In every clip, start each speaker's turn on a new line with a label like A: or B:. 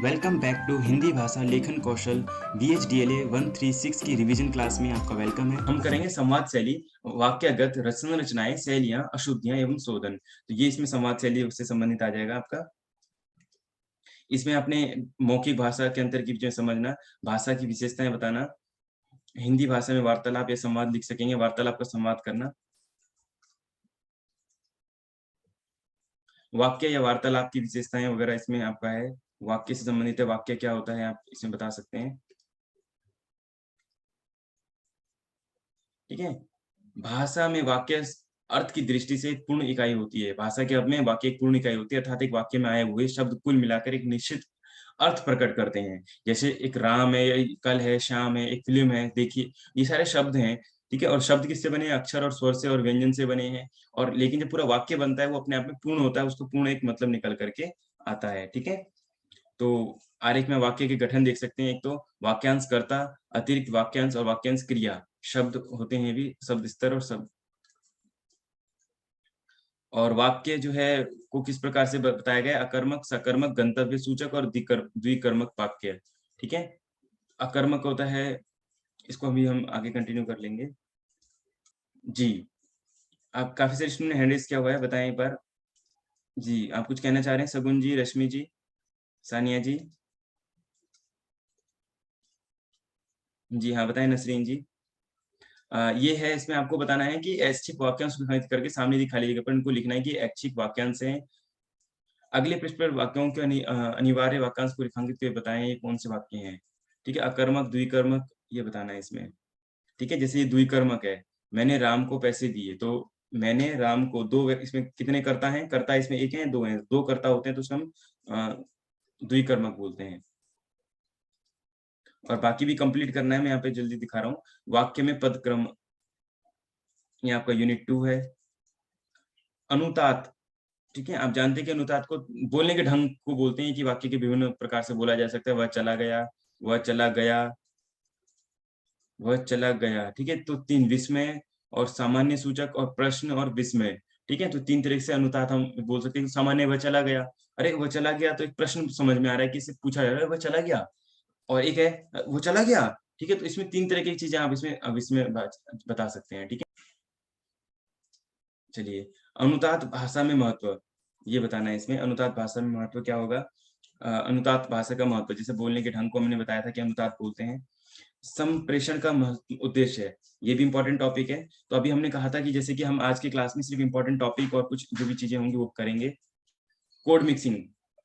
A: Welcome back to Hindi भाषा लेखन कौशल BHDLA 136 की रिवीजन क्लास में आपका वेलकम है। हम करेंगे संवाद शैली, वाक्यगत रचना रचनाएं, शैलियां, अशुद्धियां एवं शोधन। तो ये इसमें संवाद शैली से संबंधित आ जाएगा आपका। इसमें अपने मौखिक भाषा के अंतर की चीजें समझना, भाषा की विशेषताएं बताना, हिंदी भाषा में वार्तालाप या संवाद लिख सकेंगे, वार्तालाप का संवाद करना, वाक्य या वार्तालाप की विशेषताएं वगैरह इसमें आपका है। वाक्य से संबंधित है, वाक्य क्या होता है आप इसमें बता सकते हैं। ठीक है। भाषा में वाक्य अर्थ की दृष्टि से एक पूर्ण इकाई होती है। भाषा के अर्थ में वाक्य एक पूर्ण इकाई होती है, अर्थात एक वाक्य में आए हुए शब्द कुल मिलाकर एक निश्चित अर्थ प्रकट करते हैं। जैसे एक राम है, या कल है, शाम है, एक फिल्म है, देखिए ये सारे शब्द हैं। ठीक है। और शब्द किससे बने हैं? अक्षर और स्वर से और व्यंजन से बने हैं। और लेकिन जब पूरा वाक्य बनता है वो अपने आप में पूर्ण होता है, उसको पूर्ण एक मतलब निकल करके आता है। ठीक है। तो आरेख में वाक्य के गठन देख सकते हैं। एक तो वाक्यांश कर्ता, अतिरिक्त वाक्यांश और वाक्यांश क्रिया शब्द होते हैं भी, शब्द स्तर और शब्द। और वाक्य जो है को किस प्रकार से बताया गया है? अकर्मक, सकर्मक, गंतव्य सूचक और द्विकर्मक वाक्य। ठीक है। अकर्मक होता है, इसको अभी हम आगे कंटिन्यू कर लेंगे। जी, आप काफी सारे स्टूडेंट ने हैंड रेज किया हुआ है, बताएं एक बार। जी, आप कुछ कहना चाह रहे हैं? सगुन जी, रश्मि जी, सानिया जी। जी हाँ, बताएं नसरीन जी। ये है, इसमें आपको बताना है कि ऐच्छिक वाक्यांश को खंडित करके सामने दी खाली जगह पर इनको लिखना है कि ऐच्छिक वाक्यांश हैं। अगले पृष्ठ पर वाक्यों के अनिवार्य वाक्यांश को रेखांकित करके बताएं ये कौन से वाक्य हैं। ठीक है। अकर्मक, द्विकर्मक ये बताना है इसमें। ठीक है। जैसे ये द्विकर्मक है, मैंने राम को पैसे दिए, तो मैंने राम को दो इसमें कितने कर्ता हैं? कर्ता इसमें एक है, दो हैं, दो कर्ता होते हैं तो उसको हम द्विकर्मक बोलते हैं। और बाकी भी कंप्लीट करना है, मैं यहाँ पे जल्दी दिखा रहा हूँ। वाक्य में पद क्रम, ये आपका यूनिट 2 है। अनुतात, ठीक है। आप जानते हैं कि अनुतात को बोलने के ढंग को बोलते हैं कि वाक्य के विभिन्न प्रकार से बोला जा सकता है। वह चला गया, वह चला गया, वह चला गया। ठीक है। तो 3 विस्मय और सामान्य सूचक और प्रश्न और विस्मय। ठीक है। तो 3 तरह से अनुतात हम बोल सकते हैं। सामान्य वह चला गया, अरे वह चला गया तो एक प्रश्न समझ में आ रहा है कि इससे पूछा जा रहा है वह चला गया। और एक है वो चला गया। ठीक है। तो इसमें 3 तरह की चीजें आप इसमें बता सकते हैं। ठीक है। चलिए, अनुतात भाषा में महत्व, ये बताना है इसमें। अनुतात भाषा में महत्व क्या होगा? अनुतात भाषा का महत्व, जैसे बोलने के ढंग को हमने बताया था कि अनुतात बोलते हैं। संप्रेषण का उद्देश्य है, ये भी इम्पोर्टेंट टॉपिक है। तो अभी हमने कहा था कि जैसे कि हम आज की क्लास में सिर्फ इम्पोर्टेंट टॉपिक और कुछ जो भी चीजें होंगी वो करेंगे। कोड मिक्सिंग,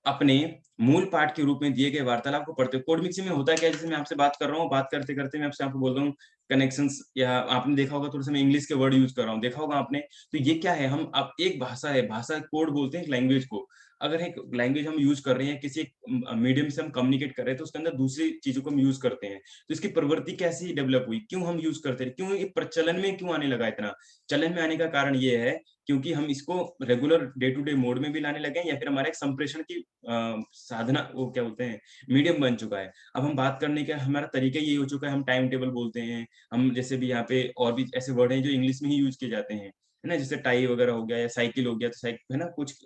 A: अपने मूल पाठ के रूप में दिए गए वार्तालाप को पढ़ते हो। कोड मिक्सिंग में होता क्या है? जैसे मैं आपसे बात कर रहा हूँ, बात करते-करते मैं आपसे आपको बोल रहा हूँ कनेक्शंस, या आपने देखा होगा थोड़ा-सा मैं इंग्लिश के वर्ड यूज़ कर रहा हूँ, देखा होगा आपने। तो ये क्या है? हम अब एक भाषा है, भाषा कोड बोलते हैं एक लैंग्वेज को। अगर एक लैंग्वेज हम यूज़ कर रहे हैं, किसी मीडियम से हम कम्युनिकेट कर रहे हैं, तो उसके अंदर दूसरी चीज़ों को हम यूज़ करते हैं। तो इसकी प्रवृत्ति कैसे डेवलप हुई? क्यों हम यूज़ करते हैं? क्यों ये प्रचलन में क्यों आने लगा इतना? चलन में आने का कारण ये है क्योंकि हम इसको regular day to day mode में भी लाने लगे हैं, या फिर हमारा एक संप्रेषण की साधना, वो क्या बोलते हैं, मीडियम बन चुका है। अब हम बात करने का हमारा तरीका यही हो चुका है, हम टाइम टेबल बोलते हैं। हम जैसे भी यहाँ पे और भी ऐसे वर्ड हैं जो इंग्लिश में ही यूज किए जाते हैं, है ना? जैसे टाई वगैरह हो गया या साइकिल हो गया, तो साइकिल है ना, कुछ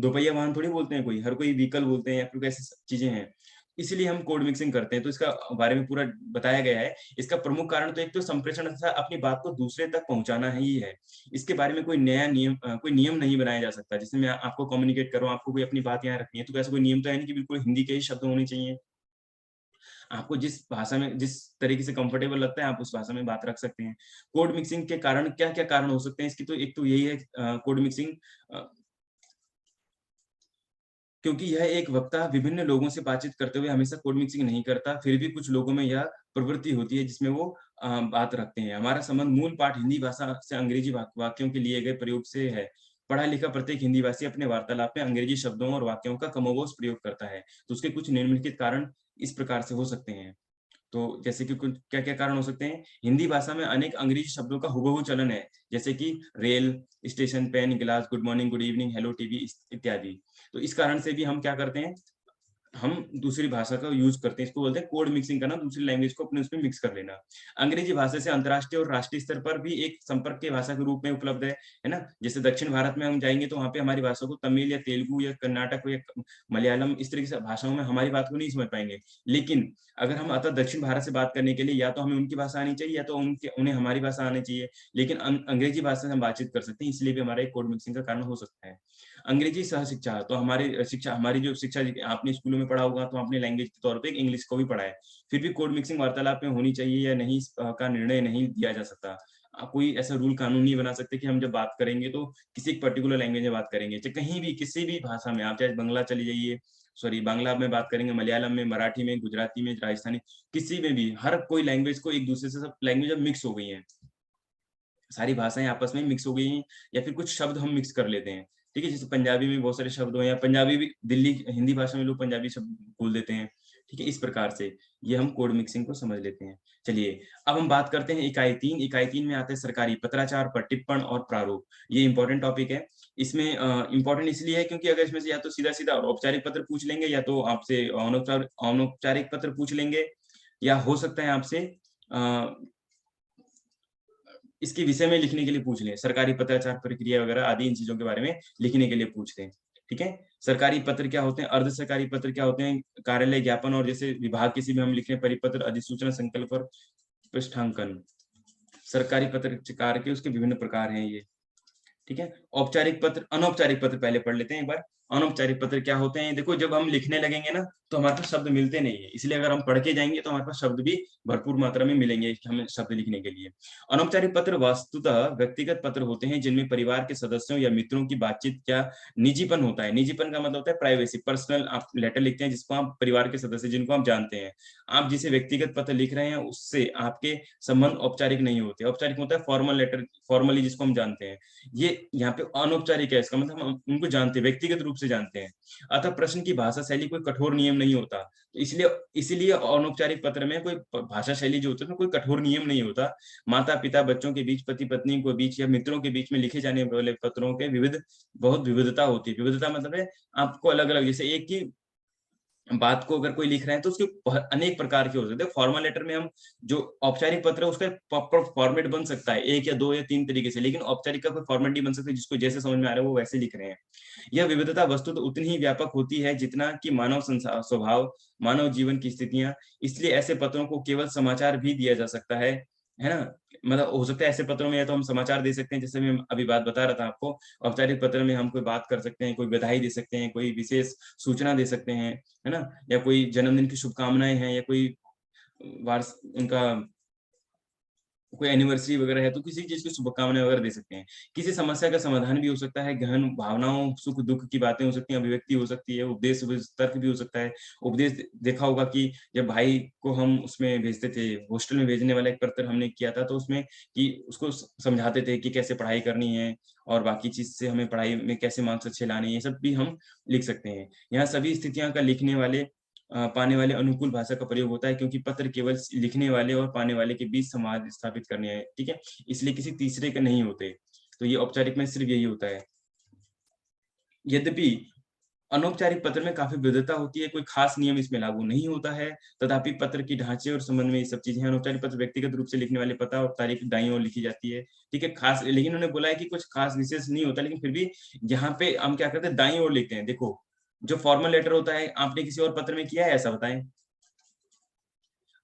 A: दोपहिया वाहन थोड़ी बोलते हैं कोई, हर कोई व्हीकल बोलते हैं या फिर ऐसी चीजें हैं। इसीलिए हम कोड मिक्सिंग करते हैं। तो इसका बारे में पूरा बताया गया है। इसका प्रमुख कारण तो एक तो संप्रेषण तथा अपनी बात को दूसरे तक पहुंचाना ही है। इसके बारे में कोई नया नियम कोई नियम नहीं बनाया जा सकता। जैसे मैं आपको कम्युनिकेट कर रहा हूँ, आपको कोई अपनी बात यहाँ रखनी है, तो ऐसा कोई नियम तो है नहीं कि बिल्कुल हिंदी के ही शब्द होने चाहिए। आपको जिस भाषा में जिस तरीके से कंफर्टेबल लगता है, आप उस भाषा में बात रख सकते हैं। कोड मिक्सिंग के कारण क्या-क्या कारण हो सकते हैं इसकी? तो एक तो यही है कोड मिक्सिंग, अ, क्योंकि यह एक वक्ता विभिन्न लोगों से बातचीत करते हुए हमेशा कोड मिक्सिंग नहीं करता, फिर भी कुछ लोगों में यह प्रवृत्ति होती है जिसमें वो बात रखते हैं। हमारा संबंध मूल पाठ हिंदी भाषा से अंग्रेजी वाक्यों के लिए गए प्रयोग से है। पढ़ा-लिखा प्रत्येक हिंदी भाषी अपने वार्तालाप में अंग्रेजी शब्दों और वाक्यों का कमोबेश प्रयोग करता है। तो उसके कुछ निम्नलिखित कारण इस प्रकार से हो सकते हैं। तो जैसे कि कुछ क्या-क्या कारण हो सकते हैं? हिंदी भाषा में अनेक अंग्रेजी शब्दों का हूबहू चलन है, जैसे कि रेल, स्टेशन, पेन, गिलास, good morning, good evening, hello TV इत्यादि। तो इस कारण से भी हम क्या करते हैं, हम दूसरी भाषा का यूज़ करते हैं, इसको बोलते हैं कोड मिक्सिंग करना, दूसरी लैंग्वेज को अपने उसमें मिक्स कर लेना। अंग्रेजी भाषा से अंतर्राष्ट्रीय और राष्ट्रीय स्तर पर भी एक संपर्क की भाषा के रूप में उपलब्ध है ना? जैसे दक्षिण भारत में हम जाएँगे तो वहाँ पे हमारी भाषा को तमिल या तेलुगु या कर्नाटक या मलयालम इस तरीके से भाषाओं में हमारी बात को नहीं समझ पाएँगे। लेकिन अगर हम अतः दक्षिण भारत से बात करने के लिए या तो हमें उनकी भाषा आनी चाहिए या तो उन्हें हमारी भाषा आनी चाहिए। लेकिन अंग्रेजी भाषा से हम बातचीत कर सकते हैं, इसलिए भी हमारा एक कोड मिक्सिंग का कारण हो सकता है। अंग्रेजी सहशिक्षा तो हमारी जो शिक्षा आपने स्कूलों में पढ़ा होगा तो आपने लैंग्वेज के तौर पे इंग्लिश को भी पढ़ा है। फिर भी कोड मिक्सिंग वार्तालाप में होनी चाहिए या नहीं का निर्णय नहीं दिया जा सकता। कोई ऐसा रूल कानून नहीं बना सकते कि हम जब बात करेंगे तो किसी एक पर्टिकुलर लैंग्वेज में बात करेंगे। चाहे कहीं भी किसी भी भाषा में आप चाहे बंगला चले जाइए, सॉरी बांग्ला में बात करेंगे, मलयालम में, मराठी में, गुजराती में, राजस्थानी, किसी में भी हर कोई लैंग्वेज को एक दूसरे से सब लैंग्वेज अब मिक्स हो गई हैं। सारी भाषाएँ आपस में मिक्स हो गई हैं या फिर कुछ शब्द हम मिक्स कर लेते हैं। ठीक है? जैसे पंजाबी में बहुत सारे शब्द हो या पंजाबी भी दिल्ली हिंदी भाषा में लोग पंजाबी शब्द बोल देते हैं। ठीक है? इस प्रकार से ये हम कोड मिक्सिंग को समझ लेते हैं। चलिए, अब हम बात करते हैं इकाई 3। इकाई 3 में आता है सरकारी पत्राचार पर टिप्पण और प्रारूप। ये इम्पोर्टेंट टॉपिक है। इसमें इम्पोर्टेंट इसलिए है क्योंकि अगर इसमें से या तो सीधा-सीधा औपचारिक पत्र पूछ लेंगे या तो आपसे अनौपचारिक पत्र पूछ लेंगे या हो सकता है आपसे अ इसके विषय में लिखने के लिए पूछ लें, सरकारी पत्राचार प्रक्रिया वगैरह आदि इन चीज़ों के बारे में लिखने के लिए पूछ लें, ठीक है? सरकारी पत्र क्या होते हैं, अर्ध सरकारी पत्र क्या होते हैं, कार्यालय ज्ञापन और जैसे विभाग किसी भी हम लिख रहे हैं परिपत्र, अधिसूचना, संकल्प और पृष्ठांकन। सरकारी पत्रचार के उसके विभिन्न प्रकार हैं ये। ठीक है? औपचारिक पत्र, अनौपचारिक पत्र पहले पढ़ लेते हैं एक बार। अनौपचारिक पत्र क्या होते हैं? देखो जब हम लिखने लगेंगे ना, तो हमारे पास शब्द मिलते नहीं है। इसलिए अगर हम पढ़ के जाएँगे तो हमारे पास शब्द भी भरपूर मात्रा में मिलेंगे हमें शब्द लिखने के लिए। अनौपचारिक पत्र वास्तुतः व्यक्तिगत पत्र होते हैं जिनमें परिवार के सदस्यों या मित्रों की बातचीत या निजीपन होता है। निजीपन का मतलब होता है प्राइवेसी, पर्सनल आप लेटर लिखते हैं जिसको आप परिवार के सदस्य जिनको आप जानते हैं। आप जिसे व्यक्तिगत पत्र लिख रहे हैं उससे आपके संबंध औपचारिक नहीं होते। औपचारिक होता है फॉर्मल लेटर, फॉर्मली जिसको हम जानते हैं। ये यहाँ पे अनौपचारिक है, इसका मतलब हम उनको जानते हैं, व्यक्तिगत रूप से जानते हैं। अतः प्रश्न की भाषा शैली कोई कठोर नियम नहीं होता। तो इसलिए इसीलिए अनौपचारिक पत्र में कोई भाषा शैली जो होती है उसमें कोई कठोर नियम नहीं होता। माता-पिता, बच्चों के बीच, पति-पत्नी के बीच या मित्रों के बीच में लिखे जाने वाले पत्रों के बहुत विविधता होती है। विविधता मतलब है आपको अलग-अलग जैसे एक ही बात को अगर कोई लिख रहा है तो उसके अनेक प्रकार के हो सकते हैं। फॉर्मल लेटर में हम जो औपचारिक पत्र है उसका प्रॉपर फॉर्मेट बन सकता है 1 या 2 या 3 तरीके से, लेकिन औपचारिक का कोई फॉर्मेट नहीं बन सकता जिसको जैसे समझ में आ रहा है वो वैसे लिख रहे हैं। यह विविधता वस्तुतः उतनी ही व्यापक होती है जितना कि मानव स्वभाव, मानव जीवन की स्थितियाँ। इसलिए ऐसे पत्रों को केवल समाचार भी दिया जा सकता है ना? मतलब हो सकता है ऐसे पत्रों में या तो हम समाचार दे सकते हैं जैसे मैं अभी बात बता रहा था आपको। औपचारिक पत्र में हम कोई बात कर सकते हैं, कोई बधाई दे सकते हैं, कोई विशेष सूचना दे सकते हैं, है ना? या कोई जन्मदिन की शुभकामनाएँ हैं या कोई वार्ष उनका कोई एनिवर्सरी वगैरह है तो किसी चीज़ की शुभकामनाएँ वगैरह दे सकते हैं। किसी समस्या का समाधान भी हो सकता है, गहन भावनाओं, सुख-दुःख की बातें हो सकती हैं, अभिव्यक्ति हो सकती है, उपदेश तर्क भी हो सकता है। उपदेश देखा होगा कि जब भाई को हम उसमें भेजते थे, हॉस्टल में भेजने वाला एक पत्र हमने किया था तो उसमें कि उसको समझाते थे कि कैसे पढ़ाई करनी है और बाकी चीज़ से हमें पढ़ाई में कैसे मार्क्स अच्छे लाने हैं, ये सब भी हम लिख सकते हैं। यहाँ सभी स्थितियाँ का लिखने वाले पाने वाले अनुकूल भाषा का प्रयोग होता है क्योंकि पत्र केवल लिखने वाले और पाने वाले के बीच संवाद स्थापित करने हैं, ठीक है? इसलिए किसी तीसरे के नहीं होते। तो ये औपचारिक में सिर्फ़ यही होता है। यद्यपि अनौपचारिक पत्र में काफ़ी विविधता होती है, कोई खास नियम इसमें लागू नहीं होता है, तथापि पत्र की ढाँचे और संबंध में ये सब चीज़ें हैं। अनौपचारिक पत्र व्यक्तिगत रूप से लिखने वाले पता और तारीख दाईं ओर लिखी जाती है, ठीक है? खास लेकिन उन्होंने बोला है कि कुछ खास विशेष नहीं होता, लेकिन फिर भी यहाँ पे हम क्या करते हैं, दाईं ओर लिखते हैं। देखो, जो फॉर्मल लेटर होता है, आपने किसी और पत्र में किया है ऐसा बताएँ?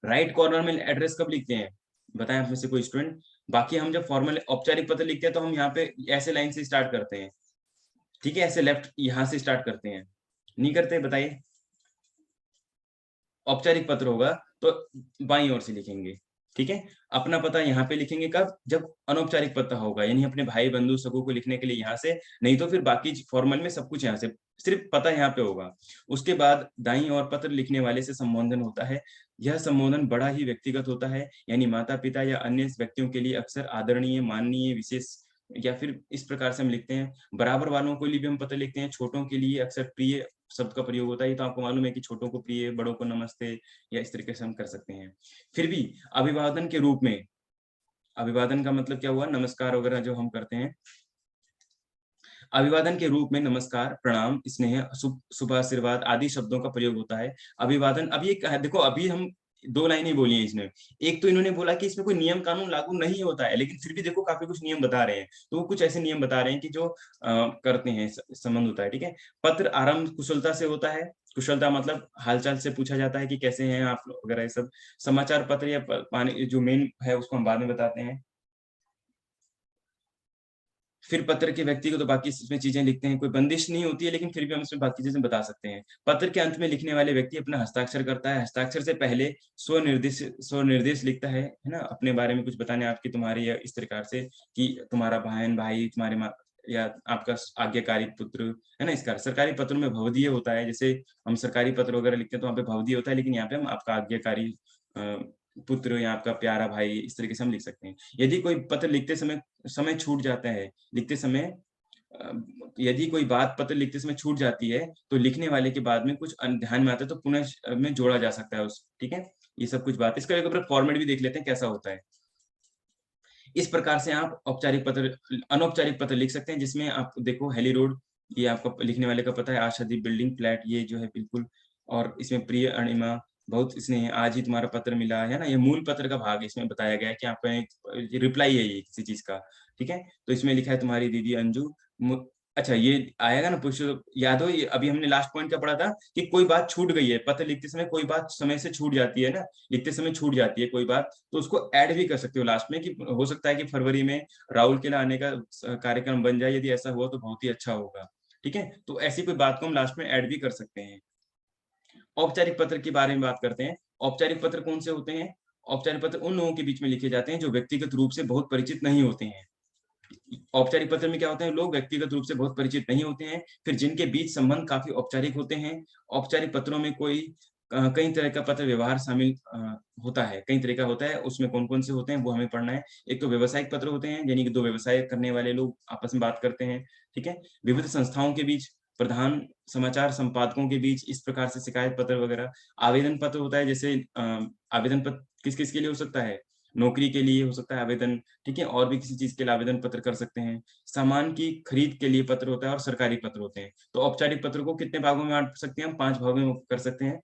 A: राइट कॉर्नर में एड्रेस कब लिखते हैं? बताएँ आप में से कोई स्टूडेंट? बाकी हम जब फॉर्मल औपचारिक पत्र लिखते हैं तो हम यहाँ पे ऐसे लाइन से स्टार्ट करते हैं, ठीक है? ऐसे लेफ्ट यहाँ से स्टार्ट करते हैं। नहीं करते बताइए? औपचारिक पत्र होगा तो बाईं ओर से लिखेंगे, ठीक है? अपना पता यहाँ पे लिखेंगे कब? जब अनौपचारिक पत्र होगा, यानी अपने भाई-बंधु सबों को लिखने के लिए यहाँ से, नहीं तो फिर बाकी फॉर्मल में सब कुछ यहाँ से, सिर्फ़ पता यहाँ पे होगा। उसके बाद दाईं ओर पत्र लिखने वाले से संबोधन होता है। यह संबोधन बड़ा ही व्यक्तिगत होता है, यानी माता-पिता या अन्य व्यक्तियों के लिए अक्सर आदरणीय, माननीय, विशेष या फिर इस प्रकार से हम लिखते हैं। बराबर वालों के लिए भी हम पत्र लिखते हैं, छोटों के लिए अक्सर प्रिय शब्द का प्रयोग होता है। ये तो आपको मालूम है कि छोटों को प्रिय, बड़ों को नमस्ते या इस तरीके से हम कर सकते हैं। फिर भी अभिवादन के रूप में अभिवादन का मतलब क्या हुआ? नमस्कार वगैरह जो हम करते हैं। अभिवादन के रूप में नमस्कार, प्रणाम, स्नेह, शुभ आशीर्वाद आदि शब्दों का प्रयोग होता है। अभिवादन अब ये देखो अभी हम 2 लाइनें बोली हैं इसने। एक तो इन्होंने बोला कि इसमें कोई नियम कानून लागू नहीं होता है, लेकिन फिर भी देखो काफ़ी कुछ नियम बता रहे हैं। तो वो कुछ ऐसे नियम बता रहे हैं कि जो करते हैं संबंध होता है, ठीक है? पत्र आरंभ कुशलता से होता है। कुशलता मतलब हाल-चाल से पूछा जाता है कि कैसे हैं आप वगैरह ये सब। समाचार पत्र या प पानी जो मेन है उसको हम बाद में बताते हैं। फिर पत्र के व्यक्ति को तो बाकी इसमें चीज़ें लिखते हैं, कोई बंदिश नहीं होती है, लेकिन फिर भी हम इसमें बाकी चीज़ें बता सकते हैं। पत्र के अंत में लिखने वाले व्यक्ति अपना हस्ताक्षर करता है, हस्ताक्षर से पहले स्वनिर्देश लिखता है ना? अपने बारे में कुछ बताने आपकी तुम्हारी या इस प्रकार से कि तुम्हारा बहन-भाई, तुम्हारे माँ या आपका आज्ञाकारी पुत्र, है ना? इसका सरकारी पत्रों में भवदीय होता है, जैसे हम सरकारी पत्र वगैरह लिखते हैं तो वहाँ पे भवदीय होता है, लेकिन यहाँ पे हम आपका आज्ञाकारी अ, पुत्र या आपका प्यारा भाई इस तरीके से हम लिख सकते हैं। यदि कोई पत्र लिखते समय समय छूट जाता है, लिखते समय अ, यदि कोई बात पत्र लिखते समय छूट जाती है, तो लिखने वाले के बाद में कुछ ध्यान में आता है तो पुनः में जोड़ा जा सकता है ठीक है? ये सब कुछ बात है। इसका एक बार फॉर्मेट भी देख लेते हैं कैसा होता है। इस प्रकार से आप अनौपचारिक पत्र लिख सकते हैं जिसमें आप देखो हेली रोड, ये आपका लिखने वाले का पता है, आशादीप बिल्डिंग फ्लैट ये जो है बिल्कुल। और इसमें प्रिय अणिमा, बहुत स्नेह, आज ही तुम्हारा पत्र मिला, है ना? ये मूल पत्र का भाग है, इसमें बताया गया है कि आपका एक रिप्लाई है ये किसी चीज़ का, ठीक है? तो इसमें लिखा है तुम्हारी दीदी अंजू मु अच्छा ये आएगा ना पुरुष याद हो ये अभी हमने लास्ट पॉइंट क्या पढ़ा था कि कोई बात छूट गई है, पत्र लिखते समय कोई बात समय से छूट जाती है ना, लिखते समय छूट जाती है कोई बात, तो उसको ऐड भी कर सकते हो लास्ट में कि हो सकता है कि फरवरी में राहुल के लिए आने का कार्यक्रम बन जाए, यदि ऐसा हुआ तो बहुत ही अच्छा होगा, ठीक है? तो ऐसी कोई बात को हम लास्ट में ऐड भी कर सकते हैं। औपचारिक पत्र के बारे में बात करते हैं। औपचारिक पत्र कौन से होते हैं? औपचारिक पत्र उन लोगों के बीच में लिखे जाते हैं जो व्यक्तिगत रूप से बहुत परिचित नहीं होते हैं। औपचारिक पत्र में क्या होता है, लोग व्यक्तिगत रूप से बहुत परिचित नहीं होते हैं, फिर जिनके बीच संबंध काफ़ी औपचारिक होते हैं। औपचारिक पत्रों में कई तरह का पत्र व्यवहार शामिल होता है, कई तरह का होता है, उसमें कौन-कौन से होते हैं वो हमें पढ़ना है। एक तो व्यावसायिक पत्र होते हैं, यानी कि 2 व्यवसाय करने वाले लोग आपस में बात करते हैं, ठीक है? विविध संस्थाओं के बीच, प्रधान समाचार संपादकों के बीच, इस प्रकार से शिकायत पत्र वगैरह। आवेदन पत्र होता है जैसे आवेदन पत्र किस-किस के लिए हो सकता है? नौकरी के लिए हो सकता है आवेदन, ठीक है? और भी किसी चीज़ के लिए आवेदन पत्र कर सकते हैं। सामान की खरीद के लिए पत्र होता है और सरकारी पत्र होते हैं। तो औपचारिक पत्र को कितने भागों में बाँट सकते हैं हम? 5 भागों में कर सकते हैं।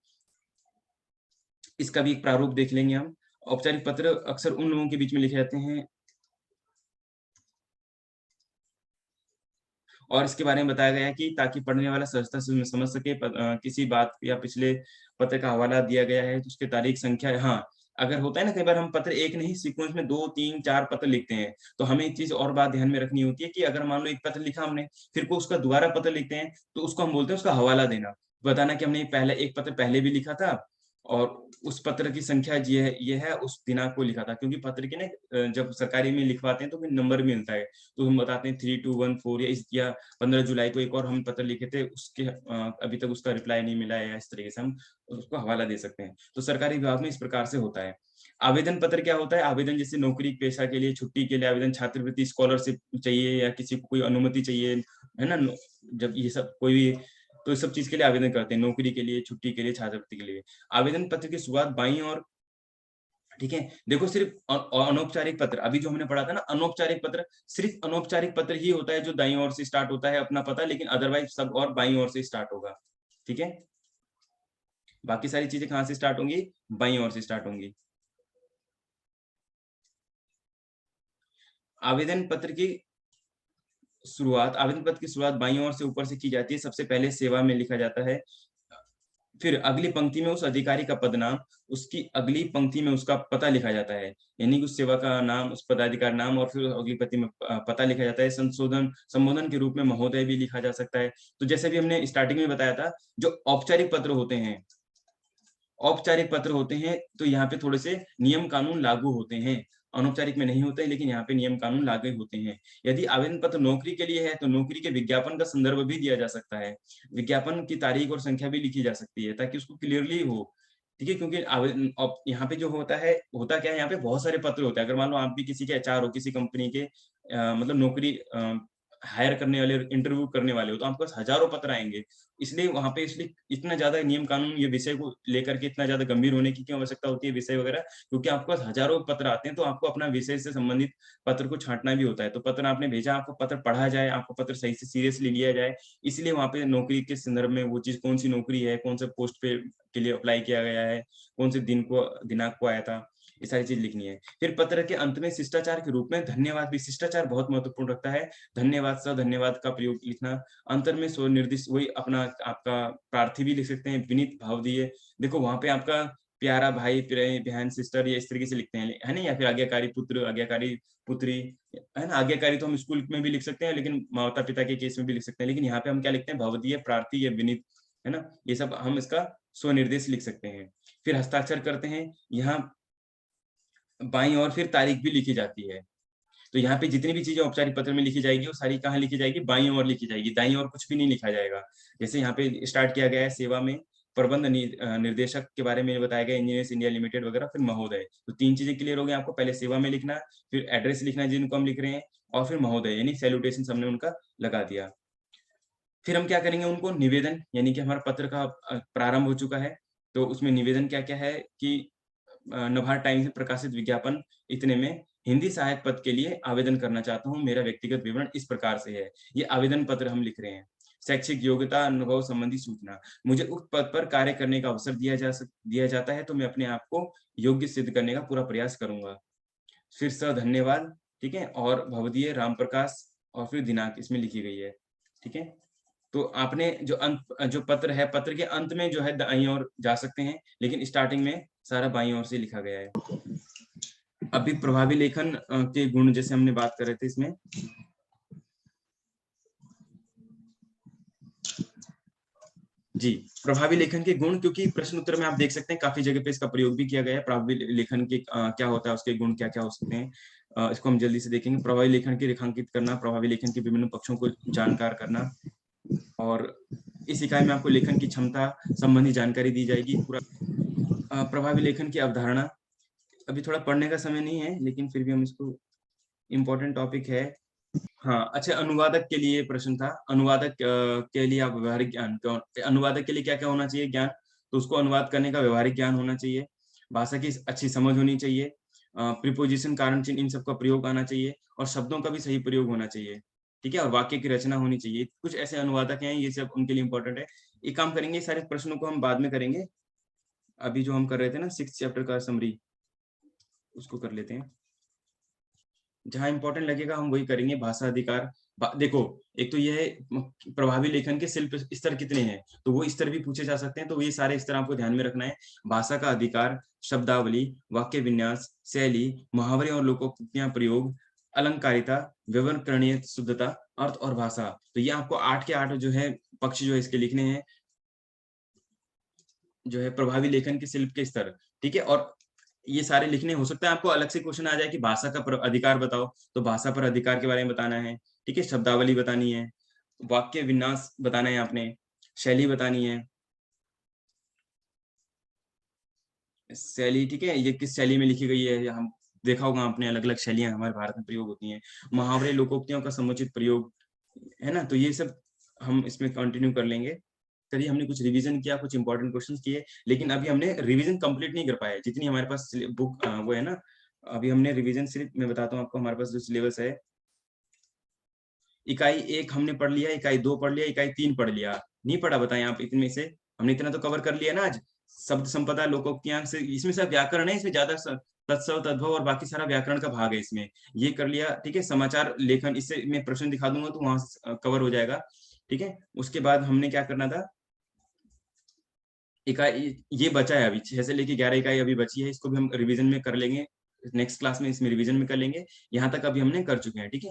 A: इसका भी एक प्रारूप देख लेंगे हम। औपचारिक पत्र अक्सर उन लोगों के बीच में लिखे जाते हैं और इसके बारे में बताया गया है कि ताकि पढ़ने वाला सहजता से समझ सके किसी बात या पिछले पत्र का हवाला दिया गया है, तो उसकी तारीख, संख्या हाँ, अगर होता है ना कई बार हम पत्र एक नहीं सीक्वेंस में 2, 3, 4 पत्र लिखते हैं, तो हमें एक चीज़ और बात ध्यान में रखनी होती है कि अगर मान लो एक पत्र लिखा हमने, फिर को उसका दोबारा पत्र लिखते हैं, तो उसको हम बोलते हैं उसका हवाला देना। बताना कि हमने पहले एक पत्र पहले भी लिखा था और उस पत्र की संख्या ये है, उस दिनांक को लिखा था। क्योंकि पत्र के ना जब सरकारी में लिखवाते हैं तो फिर नंबर भी मिलता है। तो हम बताते हैं 3214 या 15 जुलाई को एक और हम पत्र लिखे थे, उसके अभी तक उसका रिप्लाई नहीं मिला है या इस तरीके से हम उसको हवाला दे सकते हैं। तो सरकारी विभाग में इस प्रकार से होता है। आवेदन पत्र क्या होता है? आवेदन जैसे नौकरी पेशा के लिए, छुट्टी के लिए आवेदन, छात्रवृत्ति, स्कॉलरशिप चाहिए या किसी को कोई अनुमति चाहिए, है ना? जब ये सब कोई भी तो इस सब चीज़ के लिए आवेदन करते हैं, नौकरी के लिए, छुट्टी के लिए, छात्रवृत्ति के लिए। आवेदन पत्र की शुरुआत बाईं ओर, ठीक है? देखो सिर्फ़ अनौपचारिक पत्र, अभी जो हमने पढ़ा था ना अनौपचारिक पत्र, सिर्फ़ अनौपचारिक पत्र ही होता है जो दाईं ओर से स्टार्ट होता है अपना पता, लेकिन अदरवाइज़ सब और बाईं ओर से स्टार्ट होगा, ठीक है? बाकी सारी चीज़ें कहाँ से स्टार्ट होंगी? बाईं ओर से स्टार्ट होंगी। आवेदन पत्र की आवेदन पत्र की शुरुआत बाईं ओर से ऊपर से की जाती है। सबसे पहले सेवा में लिखा जाता है। फिर अगली पंक्ति में उस अधिकारी का पदनाम, उसकी अगली पंक्ति में उसका पता लिखा जाता है। यानी कि उस सेवा का नाम, उस पदाधिकारी नाम और फिर अगली पंक्ति में पता लिखा जाता है। संबोधन के रूप में महोदय भी लिखा जा सकता है। तो जैसे भी हमने स्टार्टिंग में बताया था, जो औपचारिक पत्र होते हैं, तो यहाँ पे थोड़े से नियम कानून लागू होते हैं। अनौपचारिक में नहीं होते हैं, लेकिन यहाँ पे नियम कानून लागू होते हैं। यदि आवेदन पत्र नौकरी के लिए है, तो नौकरी के विज्ञापन का संदर्भ भी दिया जा सकता है। विज्ञापन की तारीख और संख्या भी लिखी जा सकती है, ताकि उसको क्लियरली हो। ठीक है? क्योंकि आवेदन अब यहाँ पे जो होता क्या है, यहाँ पे बहुत सारे पत्र होते हैं। अगर मान लो आप भी किसी के एचआर हो, किसी कंपनी के मतलब नौकरी हायर करने वाले, इंटरव्यू करने वाले हो, तो आपके पास हज़ारों पत्र आएँगे। इसलिए वहाँ पे इसलिए इतना ज़्यादा नियम कानून ये विषय को लेकर के इतना ज़्यादा गंभीर होने की क्यों आवश्यकता होती है विषय वगैरह? क्योंकि आपके पास हज़ारों पत्र आते हैं, तो आपको अपना विषय से संबंधित पत्र को छाँटना भी होता है। तो पत्र आपने भेजा, आपको पत्र पढ़ा जाए, आपको पत्र सही से सीरियसली लिया जाए, इसलिए वहाँ पे नौकरी के संदर्भ में वो चीज़ कौन-सी नौकरी है, कौन से पोस्ट पे के लिए अप्लाई किया गया है, कौन से दिनांक को आया था, ये सारी चीज़ लिखनी है। फिर पत्र के अंत में शिष्टाचार के रूप में धन्यवाद भी, शिष्टाचार बहुत महत्वपूर्ण रखता है। धन्यवाद, सधन्यवाद का प्रयोग लिखना। अंतर में स्वनिर्दिष्ट वही अपना आपका प्रार्थी भी लिख सकते हैं, विनीत भाव दिए। देखो वहाँ पे आपका प्यारा भाई, प्रिय बहन, सिस्टर या इस तरीके से लिखते हैं, है ना? या फिर आज्ञाकारी पुत्र, आज्ञाकारी पुत्री, है ना? आज्ञाकारी तो हम स्कूल में भी लिख सकते हैं, लेकिन माता-पिता के केस में भी लिख सकते हैं। लेकिन यहाँ पे हम क्या लिखते हैं? भवदीय, प्रार्थी या विनीत, है ना? ये सब हम इसका स्वनिर्देश लिख सकते हैं। फिर हस्ताक्षर करते हैं, यहाँ बाईं ओर फिर तारीख भी लिखी जाती है। तो यहाँ पे जितनी भी चीज़ें औपचारिक पत्र में लिखी जाएगी, वो सारी कहाँ लिखी जाएगी? बाईं ओर लिखी जाएगी, दाईं ओर कुछ भी नहीं लिखा जाएगा। जैसे यहाँ पे स्टार्ट किया गया है सेवा में निर्देशक के बारे में बताया गया, इंजीनियर्स इंडिया लिमिटेड वगैरह, फिर महोदय। तो 3 चीज़ें क्लियर हो गई आपको, पहले सेवा में लिखना, फिर एड्रेस लिखना है जिनको हम लिख रहे हैं, और फिर महोदय यानी सैल्यूटेशंस हमने उनका लगा दिया। फिर हम क्या करेंगे? उनको निवेदन, यानी कि हमारा पत्र का प्रारंभ हो चुका है, तो उसमें निवेदन क्या-क्या है कि नवभारत टाइम्स में प्रकाशित विज्ञापन इतने में हिंदी सहायक पद के लिए आवेदन करना चाहता हूँ। मेरा व्यक्तिगत विवरण इस प्रकार से है। ये आवेदन पत्र हम लिख रहे हैं। शैक्षिक योग्यता, अनुभव संबंधी सूचना। मुझे उक्त पद पर कार्य करने का अवसर दिया जाता है, तो मैं अपने आप को योग्य सिद्ध करने का पूरा प्रयास करूँगा। फिर धन्यवाद, ठीक है? और भवदीय रामप्रकाश, और फिर दिनांक इसमें लिखी गई है, ठीक है? तो आपने जो पत्र है, पत्र के अंत में जो है दाईं ओर जा सकते हैं, लेकिन स्टार्टिंग में सारा बाईं ओर से लिखा गया है। अभी प्रभावी लेखन के गुण जैसे हमने बात कर रहे थे इसमें। जी, प्रभावी लेखन के गुण, क्योंकि प्रश्न उत्तर में आप देख सकते हैं काफ़ी जगह पे इसका प्रयोग भी किया गया है। प्रभावी लेखन के क्या होता है, उसके गुण क्या-क्या हो सकते हैं। इसको हम जल्दी से देखेंगे। प्रभावी लेखन की रेखांकित करना, प्रभावी लेखन के विभिन्न पक्षों को जानकार करना, और इस इकाई में आपको लेखन की क्षमता संबंधी जानकारी दी जाएगी। पूरा प्रभावी लेखन की अवधारणा, अभी थोड़ा पढ़ने का समय नहीं है, लेकिन फिर भी हम इसको, इम्पोर्टेंट टॉपिक है। हाँ, अच्छा, अनुवादक के लिए प्रश्न था। अनुवादक के लिए आप व्यवहारिक ज्ञान अनुवादक के लिए क्या-क्या होना चाहिए ज्ञान? तो उसको अनुवाद करने का व्यवहारिक ज्ञान होना चाहिए, भाषा की अच्छी समझ होनी चाहिए, प्रीपोजिशन, कारण चिन्ह, इन सब का प्रयोग आना चाहिए, और शब्दों का भी सही प्रयोग होना चाहिए, ठीक है? और वाक्य की रचना होनी चाहिए। कुछ ऐसे अनुवादक हैं, ये सब उनके लिए इम्पोर्टेंट है। एक काम करेंगे, सारे प्रश्नों को हम बाद में करेंगे। अभी जो हम कर रहे थे ना 6th चैप्टर का समरी, उसको कर लेते हैं। जहाँ इम्पोर्टेंट लगेगा हम वही करेंगे। भाषा अधिकार, देखो, एक तो ये है प्रभावी लेखन के शिल्प स्तर कितने हैं, तो वो स्तर भी पूछे जा सकते हैं, तो ये सारे स्तर आपको ध्यान में रखना है। भाषा का अधिकार, शब्दावली, वाक्य विन्यास, शैली, मुहावरे और लोकोक्तियां प्रयोग, अलंकारिता, व्याकरणीय शुद्धता, अर्थ और भाषा। तो ये आपको 8 के 8 जो है पक्ष जो है इसके लिखने हैं, जो है प्रभावी लेखन के शिल्प के स्तर, ठीक है? और ये सारे लिखने, हो सकता है आपको अलग से क्वेश्चन आ जाए कि भाषा का अधिकार बताओ, तो भाषा पर अधिकार के बारे में बताना है, ठीक है? शब्दावली बतानी है, वाक्य विन्यास बताना है आपने, शैली बतानी है, शैली, ठीक है? ये किस शैली में लिखी गई है, या हम देखा होगा आपने, अलग-अलग शैलियाँ हमारे भारत में प्रयोग होती हैं। मुहावरे, लोकोक्तियों का समुचित प्रयोग, है ना? तो ये सब हम इसमें कंटिन्यू कर लेंगे। चलिए, हमने कुछ रिवीजन किया, कुछ इंपॉर्टेंट क्वेश्चंस किए, लेकिन अभी हमने रिवीजन कंप्लीट नहीं कर पाए। जितनी हमारे पास बुक वो है ना, अभी हमने रिवीजन सिर्फ, मैं बताता हूँ आपको, हमारे पास जो सिलेबस है, इकाई 1 हमने पढ़ लिया, इकाई 2 पढ़ लिया, इकाई 3 पढ़ लिया। नहीं पढ़ा, बताएँ आप इनमें से? हमने इतना तो कवर कर लिया ना आज। शब्द संपदा, लोकोक्तियाँ से, इसमें सब व्याकरण है, इसमें ज़्यादा तत्सव, तद्भव और बाकी सारा व्याकरण का भाग है इसमें। ये कर लिया, ठीक है? समाचार लेखन, इससे मैं प्रश्न दिखा दूँगा तो वहाँ से कवर हो जाएगा, ठीक है? उसके बाद हमने क्या करना था, इकाई ये बचा है अभी, 6 से लेके 11 इकाई अभी बची है, इसको भी हम रिवीजन में कर लेंगे। नेक्स्ट क्लास में इसमें रिवीजन में कर लेंगे। यहाँ तक अभी हमने कर चुके हैं, ठीक है?